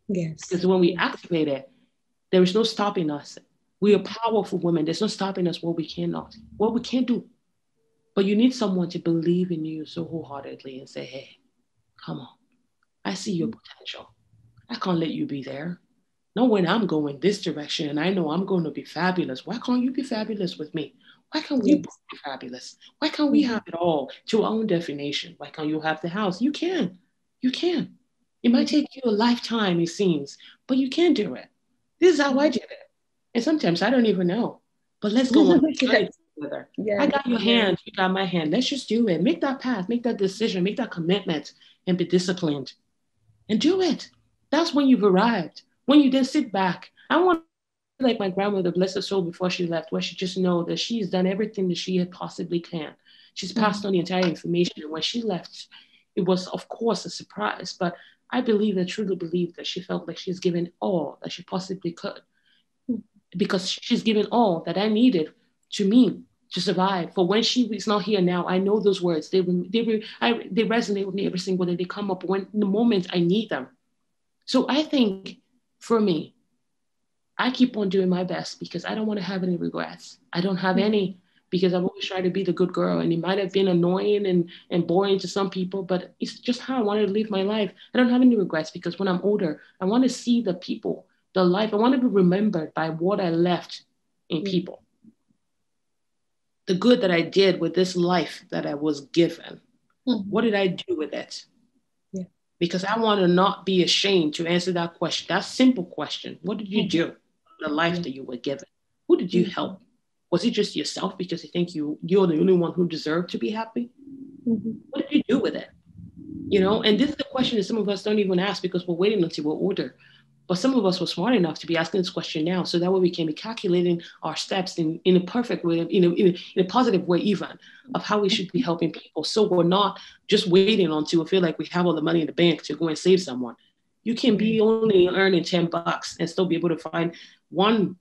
Yes. Because when we activate it, there is no stopping us. We are powerful women. There's no stopping us what we cannot, what we can't do. But you need someone to believe in you so wholeheartedly and say, hey, come on. I see your potential. I can't let you be there. Not when I'm going this direction and I know I'm going to be fabulous. Why can't you be fabulous with me? Why can't we be fabulous? Why can't we have it all to our own definition? Why can't you have the house? You can. You can. It might take you a lifetime, it seems, but you can do it. This is how I did it. And sometimes I don't even know. But let's go on together. I got your hand, you got my hand. Let's just do it. Make that path, make that decision, make that commitment, and be disciplined. And do it. That's when you've arrived. When you didn't sit back. I want like my grandmother, bless her soul, before she left, where she just know that she's done everything that she had possibly can. She's passed on the entire information. And when she left, it was, of course, a surprise. But I truly believe that she felt like she's given all that she possibly could. Because she's given all that I needed to me to survive. For when she is not here now, I know those words. They resonate with me every single day. They come up when in the moment I need them. So I think for me, I keep on doing my best because I don't want to have any regrets. I don't have any because I've always tried to be the good girl, and it might have been annoying and boring to some people, but it's just how I wanted to live my life. I don't have any regrets because when I'm older, I want to see the people, the life. I want to be remembered by what I left in people. The good that I did with this life that I was given. What did I do with it? Because I want to not be ashamed to answer that question, that simple question. What did you do with the life that you were given? Who did you help? Was it just yourself because you think you're the only one who deserved to be happy? What did you do with it? You know, and this is the question that some of us don't even ask because we're waiting until we're older. But some of us were smart enough to be asking this question now, so that way we can be calculating our steps in a perfect way, in a positive way even, of how we should be helping people. So we're not just waiting until we feel like we have all the money in the bank to go and save someone. You can be only earning $10 and still be able to find 1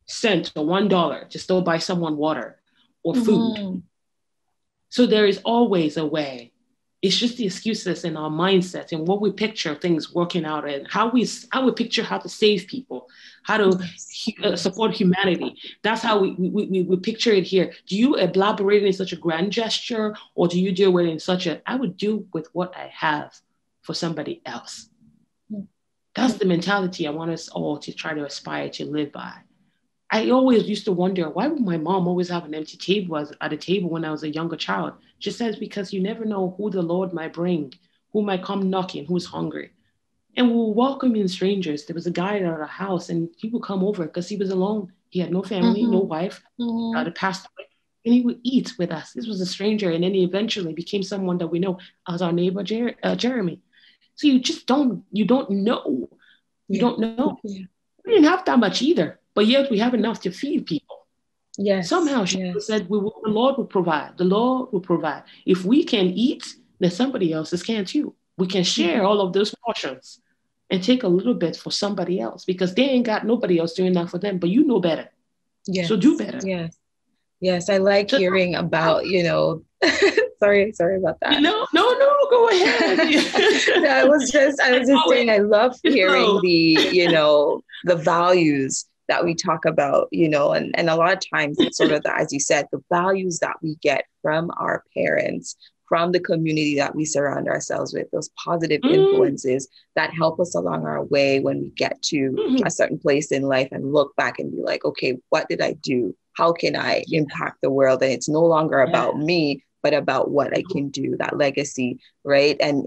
cent or $1 to still buy someone water or food. So there is always a way. It's just the excuses in our mindset and what we picture things working out and how we picture how to save people, how to support humanity. That's how we picture it here. Do you elaborate in such a grand gesture, or do you do it in such I would do with what I have for somebody else? That's the mentality I want us all to try to aspire to live by. I always used to wonder, why would my mom always have an empty table at a table when I was a younger child? She says, because you never know who the Lord might bring, who might come knocking, who's hungry. And we were welcoming strangers. There was a guy at our house and he would come over because he was alone. He had no family, no wife, had passed away. And he would eat with us. This was a stranger. And then he eventually became someone that we know as our neighbor, Jeremy. So you don't know. You don't know. We didn't have that much either. But yet we have enough to feed people. Somehow she said, the Lord will provide. The Lord will provide. If we can eat, then somebody else can too. We can share all of those portions and take a little bit for somebody else because they ain't got nobody else doing that for them, but you know better. So do better. Yes. I like hearing about, sorry about that. No, go ahead. I was just saying, I love hearing the values that we talk about, and a lot of times it's sort of, as you said, the values that we get from our parents, from the community that we surround ourselves with, those positive influences that help us along our way when we get to a certain place in life and look back and be like, okay, what did I do? how can I impact the world? And it's no longer about me, but about what I can do, that legacy, right? And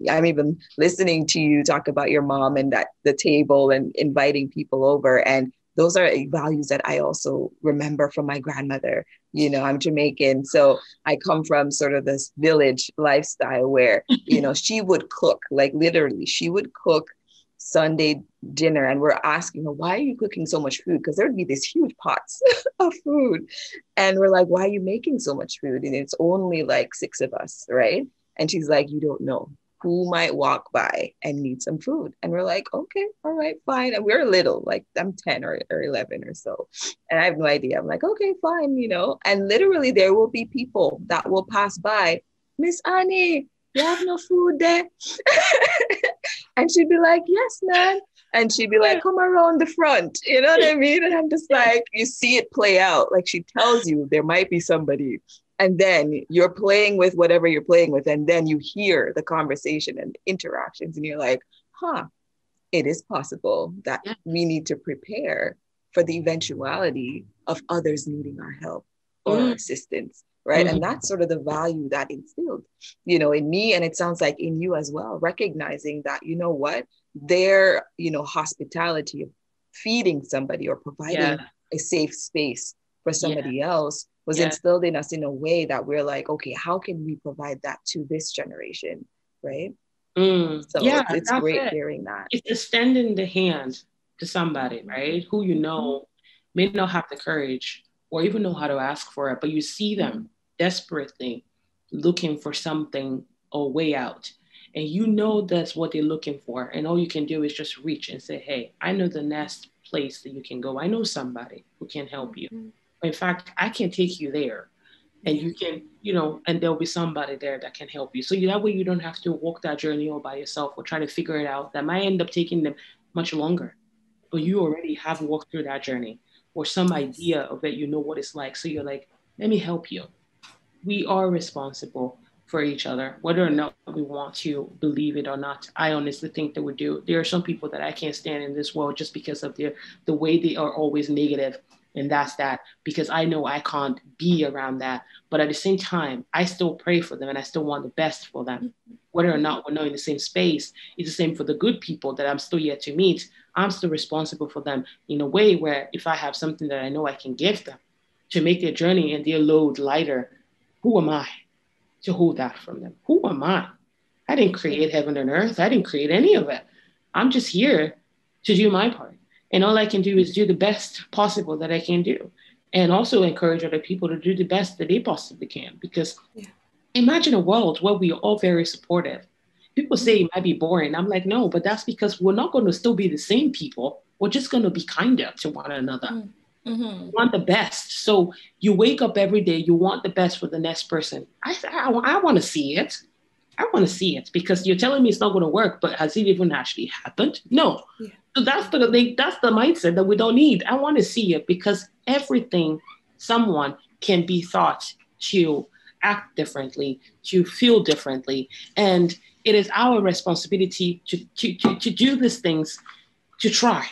I'm even listening to you talk about your mom and that the table and inviting people over. And those are values that I also remember from my grandmother. You know, I'm Jamaican, so I come from sort of this village lifestyle where, you know, she would cook, like literally, she would cook Sunday dinner, and we're asking her, why are you cooking so much food? Because there would be these huge pots of food. And we're like, why are you making so much food? And it's only like 6 of us, right? And she's like, you don't know who might walk by and need some food. And we're like, okay, all right, fine. And we're little, like I'm 10 or 11 or so. And I have no idea. I'm like, okay, fine, you know. And literally there will be people that will pass by. Miss Annie, you have no food there? And she'd be like, yes, man. And she'd be like, come around the front. You know what I mean? And I'm just like, you see it play out. Like she tells you there might be somebody. And then you're playing with whatever you're playing with. And then you hear the conversation and interactions. And you're like, huh, it is possible that we need to prepare for the eventuality of others needing our help or our assistance. Right. And that's sort of the value that instilled, you know, in me. And it sounds like in you as well, recognizing that, you know what, their, you know, hospitality of feeding somebody or providing a safe space for somebody else was instilled in us in a way that we're like, okay, how can we provide that to this generation? Right. So it's great hearing that. It's extending the hand to somebody, right? Who you know may not have the courage or even know how to ask for it, but you see them desperately looking for something or way out. And you know that's what they're looking for. And all you can do is just reach and say, hey, I know the next place that you can go. I know somebody who can help you. In fact, I can take you there. And you can, you know, and there'll be somebody there that can help you. So that way you don't have to walk that journey all by yourself or try to figure it out. That might end up taking them much longer. But you already have walked through that journey or some idea of it, you know what it's like. So you're like, let me help you. We are responsible for each other, whether or not we want to believe it or not. I honestly think that we do. There are some people that I can't stand in this world just because of the way they are always negative. And that's that, because I know I can't be around that. But at the same time, I still pray for them and I still want the best for them. Whether or not we're not in the same space, it's the same for the good people that I'm still yet to meet. I'm still responsible for them in a way where if I have something that I know I can give them to make their journey and their load lighter, who am I to hold that from them? Who am I? I didn't create heaven and earth. I didn't create any of it. I'm just here to do my part. And all I can do is do the best possible that I can do. And also encourage other people to do the best that they possibly can. Because imagine a world where we are all very supportive. People say it might be boring. I'm like, no, but that's because we're not going to still be the same people. We're just going to be kinder to one another. We want the best. So you wake up every day, you want the best for the next person. I want to see it. I want to see it because you're telling me it's not going to work, but has it even actually happened? No. So that's the mindset that we don't need. I want to see it because everything, someone can be taught to act differently, to feel differently. And it is our responsibility to do these things, to try.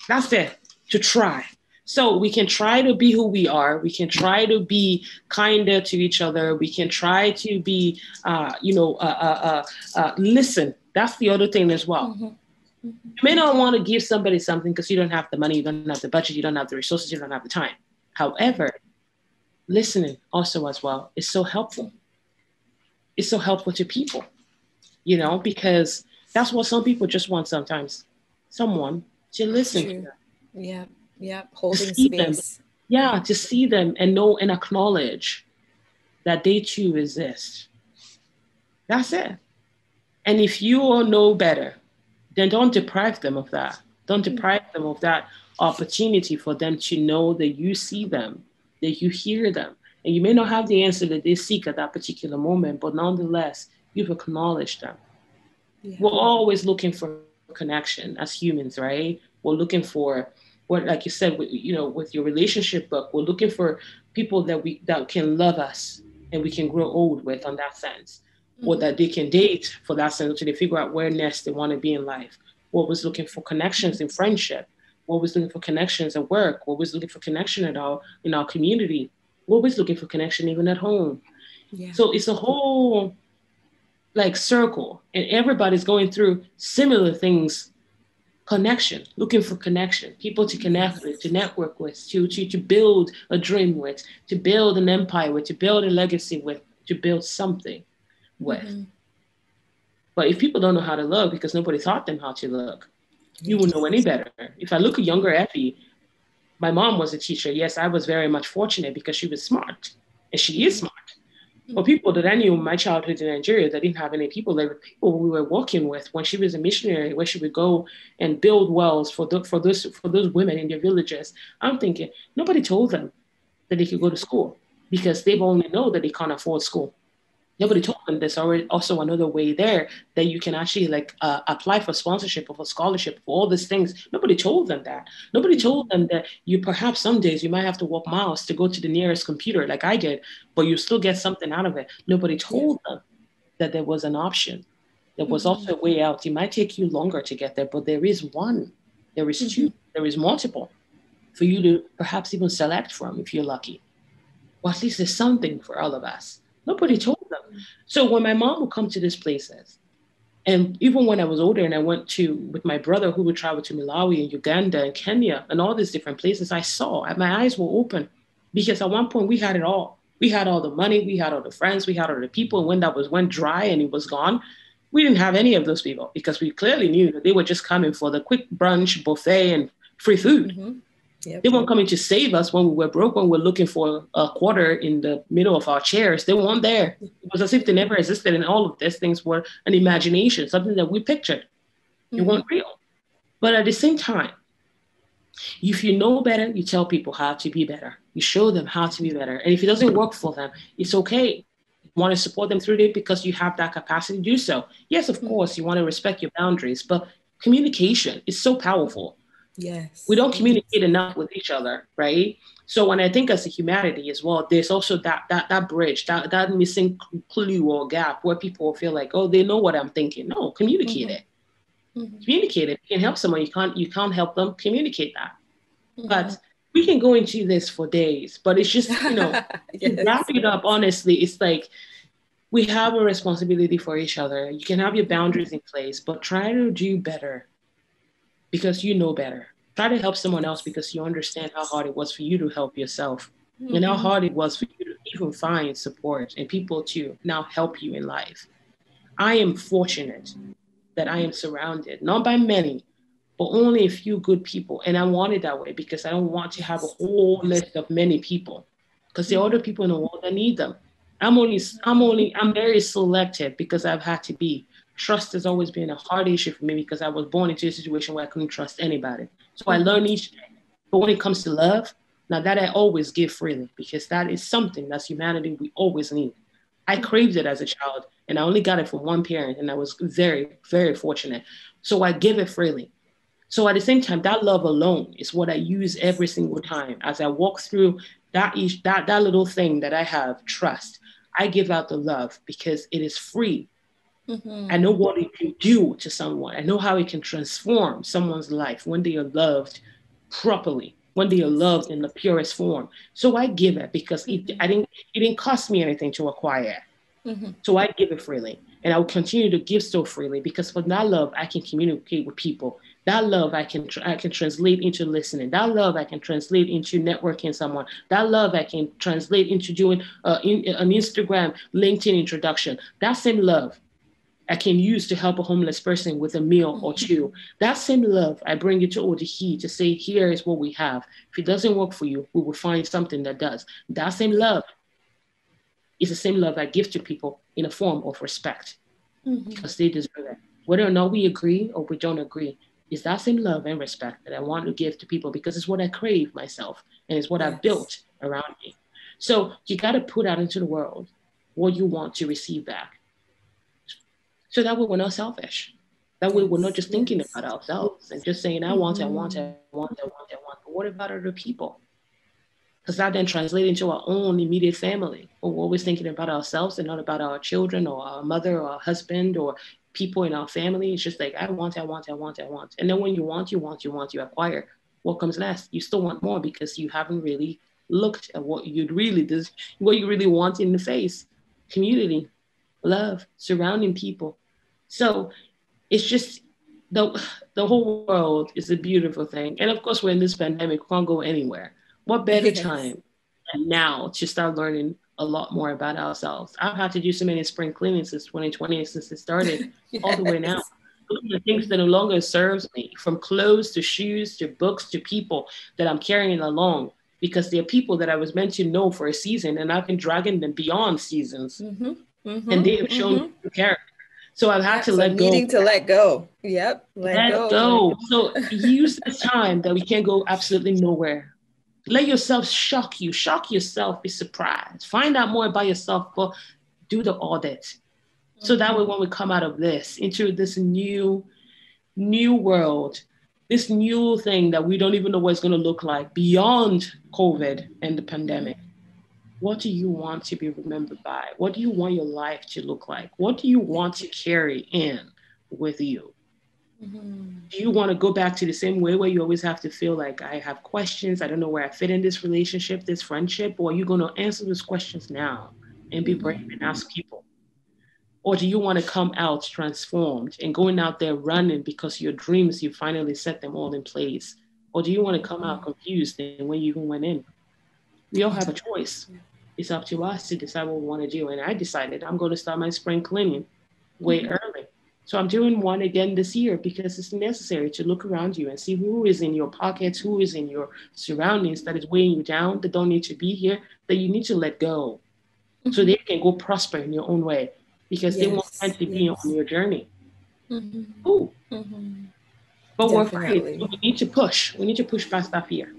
That's it, to try. So we can try to be who we are. We can try to be kinder to each other. We can try to be, listen. That's the other thing as well. You may not want to give somebody something because you don't have the money, you don't have the budget, you don't have the resources, you don't have the time. However, listening also as well is so helpful. It's so helpful to people, you know, because that's what some people just want sometimes. Someone to listen to them. Yeah, holding space. To see them and know and acknowledge that they too exist. That's it. And if you all know better, then don't deprive them of that. Don't deprive them of that opportunity for them to know that you see them, that you hear them. And you may not have the answer that they seek at that particular moment, but nonetheless, you've acknowledged them. We're always looking for connection as humans, right? We're looking for what, like you said, with your relationship book, we're looking for people that can love us and we can grow old with on that sense, or that they can date for that sense until they figure out where next they want to be in life. We're always looking for connections in friendship. We're always looking for connections at work. We're always looking for connection in our community. We're always looking for connection even at home. Yeah. So it's a whole like circle, and everybody's going through similar things. Connection, looking for connection, people to connect with, to network with, to build a dream with, to build an empire with, to build a legacy with, to build something with. Mm-hmm. But if people don't know how to look because nobody taught them how to look, you won't know any better. If I look at younger Effie, my mom was a teacher. Yes, I was very much fortunate because she was smart, and she is smart. But people that I knew in my childhood in Nigeria that didn't have any people, they were people we were working with when she was a missionary, where she would go and build wells for those women in their villages. I'm thinking, nobody told them that they could go to school because they've only know that they can't afford school. Nobody told them there's already also another way there that you can actually apply for sponsorship or for scholarship for all these things. Nobody told them that. Nobody told them that you perhaps some days you might have to walk miles to go to the nearest computer like I did, but you still get something out of it. Nobody told them that there was an option. There was also a way out. It might take you longer to get there, but there is one. There is two. There is multiple for you to perhaps even select from if you're lucky. Or at least there's something for all of us. Nobody told them. So when my mom would come to these places, and even when I was older and I went with my brother who would travel to Malawi and Uganda and Kenya and all these different places, I saw, my eyes were open because at one point we had it all. We had all the money, we had all the friends, we had all the people. And when that went dry and it was gone, we didn't have any of those people because we clearly knew that they were just coming for the quick brunch, buffet, and free food. Mm-hmm. Yep. They weren't coming to save us when we were broke, when we were looking for a quarter in the middle of our chairs. They weren't there. It was as if they never existed. And all of these things were an imagination, something that we pictured. It weren't real. But at the same time, if you know better, you tell people how to be better. You show them how to be better. And if it doesn't work for them, it's okay. You want to support them through it because you have that capacity to do so. Yes, of course, you want to respect your boundaries, but communication is so powerful. Yes. We don't communicate enough with each other, right? So when I think as a humanity as well, there's also that bridge, that missing clue or gap where people feel like, oh, they know what I'm thinking. No, communicate it. Communicate it. You can help someone. You can't help them. Communicate that. But we can go into this for days. But it's just, to wrap it up, honestly, it's like we have a responsibility for each other. You can have your boundaries in place, but try to do better. Because you know better. Try to help someone else because you understand how hard it was for you to help yourself and how hard it was for you to even find support and people to now help you in life. I am fortunate that I am surrounded, not by many, but only a few good people. And I want it that way because I don't want to have a whole list of many people because there are other people in the world that need them. I'm very selective because I've had to be. Trust has always been a hard issue for me because I was born into a situation where I couldn't trust anybody. So I learned each day. But when it comes to love, now that I always give freely because that is something that's humanity we always need. I craved it as a child and I only got it from one parent and I was very, very fortunate. So I give it freely. So at the same time, that love alone is what I use every single time as I walk through that little thing that I have, trust. I give out the love because it is free. I know what it can do to someone. I know how it can transform someone's life when they are loved properly, when they are loved in the purest form. So I give it because it didn't cost me anything to acquire. So I give it freely. And I will continue to give so freely because for that love, I can communicate with people. That love I can translate into listening. That love I can translate into networking someone. That love I can translate into doing an Instagram, LinkedIn introduction. That same love I can use to help a homeless person with a meal or two. That same love, I bring it to Odehi to say, here is what we have. If it doesn't work for you, we will find something that does. That same love is the same love I give to people in a form of respect because they deserve it. Whether or not we agree or we don't agree, it's that same love and respect that I want to give to people because it's what I crave myself and it's what I've built around me. So you got to put out into the world what you want to receive back. So that way we're not selfish. That way we're not just thinking about ourselves and just saying, I want. But what about other people? Because that then translates into our own immediate family. But we're always thinking about ourselves and not about our children or our mother or our husband or people in our family. It's just like, I want. And then when you want, you acquire. what comes next? You still want more because you haven't really looked at what you really want in the face. Community, love, surrounding people. So it's just the whole world is a beautiful thing. And of course, we're in this pandemic, we can't go anywhere. What better Yes. time than now to start learning a lot more about ourselves? I've had to do so many spring cleanings since 2020, since it started, all the way now. Yes. The things that no longer serves me, from clothes to shoes to books to people that I'm carrying along, because they're people that I was meant to know for a season, and I've been dragging them beyond seasons, Mm-hmm. and Mm-hmm. they have shown Mm-hmm. character. So I've had Yeah. to So let go. needing to let go. Yep. Let Let go. go. So use this time that we can't go absolutely nowhere. Let yourself shock you. Shock yourself. Be surprised. Find out more about yourself, but do the audit. So that way, when we come out of this into this new world, this new thing that we don't even know what it's going to look like beyond COVID and the pandemic, what do you want to be remembered by? What do you want your life to look like? What do you want to carry in with you? Do you want to go back to the same way where you always have to feel like I have questions, I don't know where I fit in this relationship, this friendship, or are you going to answer those questions now and be brave and ask people? Or do you want to come out transformed and going out there running because your dreams, you finally set them all in place? Or do you want to come out confused than when you even went in? We all have a choice. It's up to us to decide what we want to do. And I decided I'm going to start my spring cleaning way early. So I'm doing one again this year because it's necessary to look around you and see who is in your pockets, who is in your surroundings that is weighing you down, that don't need to be here, that you need to let go so they can go prosper in your own way because they won't Yes. meant to be on Yes. your journey. Ooh, but we're afraid. So Definitely. we need to push. We need to push past that fear.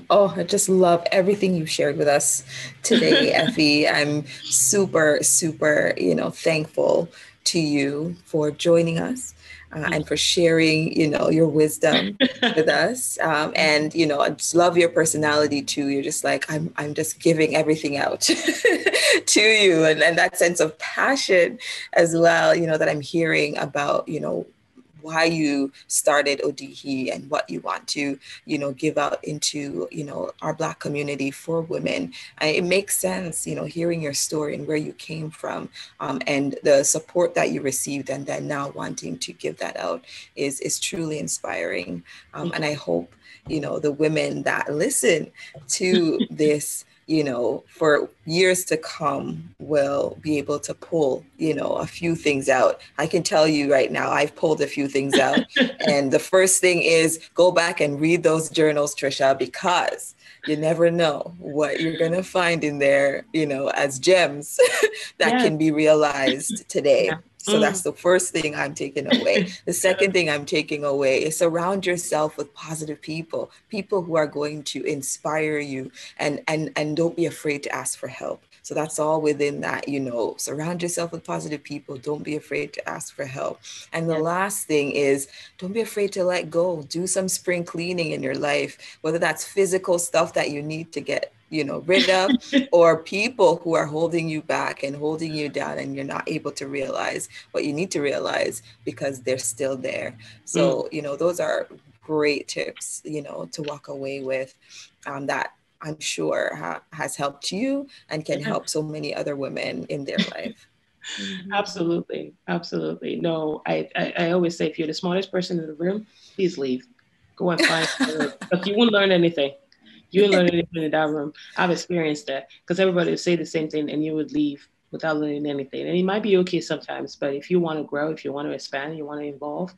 Oh, I just love everything you shared with us today, Effie. I'm super, super, thankful to you for joining us and for sharing, your wisdom with us. And, I just love your personality too. You're just like, I'm just giving everything out to you. And that sense of passion as well, that I'm hearing about, why you started ODHE and what you want to, give out into, our Black community for women. It makes sense, hearing your story and where you came from, and the support that you received, and then now wanting to give that out is truly inspiring. And I hope, the women that listen to this, for years to come will be able to pull, a few things out. I can tell you right now, I've pulled a few things out. And the first thing is go back and read those journals, Tricia, because you never know what you're going to find in there, as gems that Yes. can be realized today. Yeah. So that's the first thing I'm taking away. The second thing I'm taking away is surround yourself with positive people, people who are going to inspire you, and don't be afraid to ask for help. So that's all within that, surround yourself with positive people. Don't be afraid to ask for help. And the last thing is don't be afraid to let go. Do some spring cleaning in your life, whether that's physical stuff that you need to get rid of, or people who are holding you back and holding you down, and you're not able to realize what you need to realize because they're still there. So, those are great tips, to walk away with, that I'm sure has helped you and can help so many other women in their life. Absolutely. Absolutely. No, I always say if you're the smartest person in the room, please leave. Go and find because you won't learn anything. You won't learn anything in that room. I've experienced that because everybody would say the same thing and you would leave without learning anything. And it might be okay sometimes, but if you want to grow, if you want to expand, you want to evolve,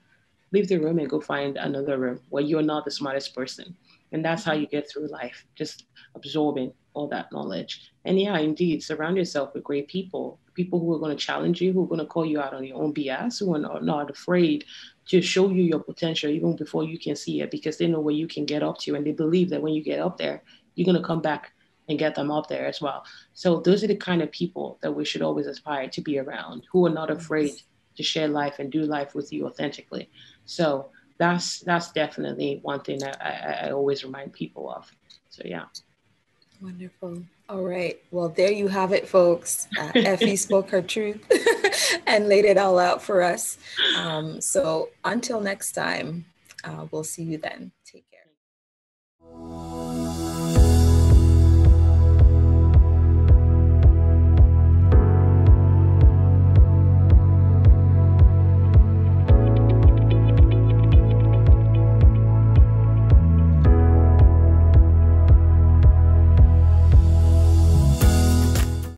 leave the room and go find another room where you're not the smartest person. And that's how you get through life, just absorbing all that knowledge. And yeah, indeed, surround yourself with great people, people who are going to challenge you, who are going to call you out on your own BS, who are not afraid to show you your potential even before you can see it, because they know where you can get up to. And they believe that when you get up there, you're going to come back and get them up there as well. So those are the kind of people that we should always aspire to be around, who are not afraid to share life and do life with you authentically. So that's definitely one thing that I always remind people of. So yeah. Wonderful. All right. Well, there you have it, folks. Effie spoke her truth and laid it all out for us. So until next time, We'll see you then. Take care.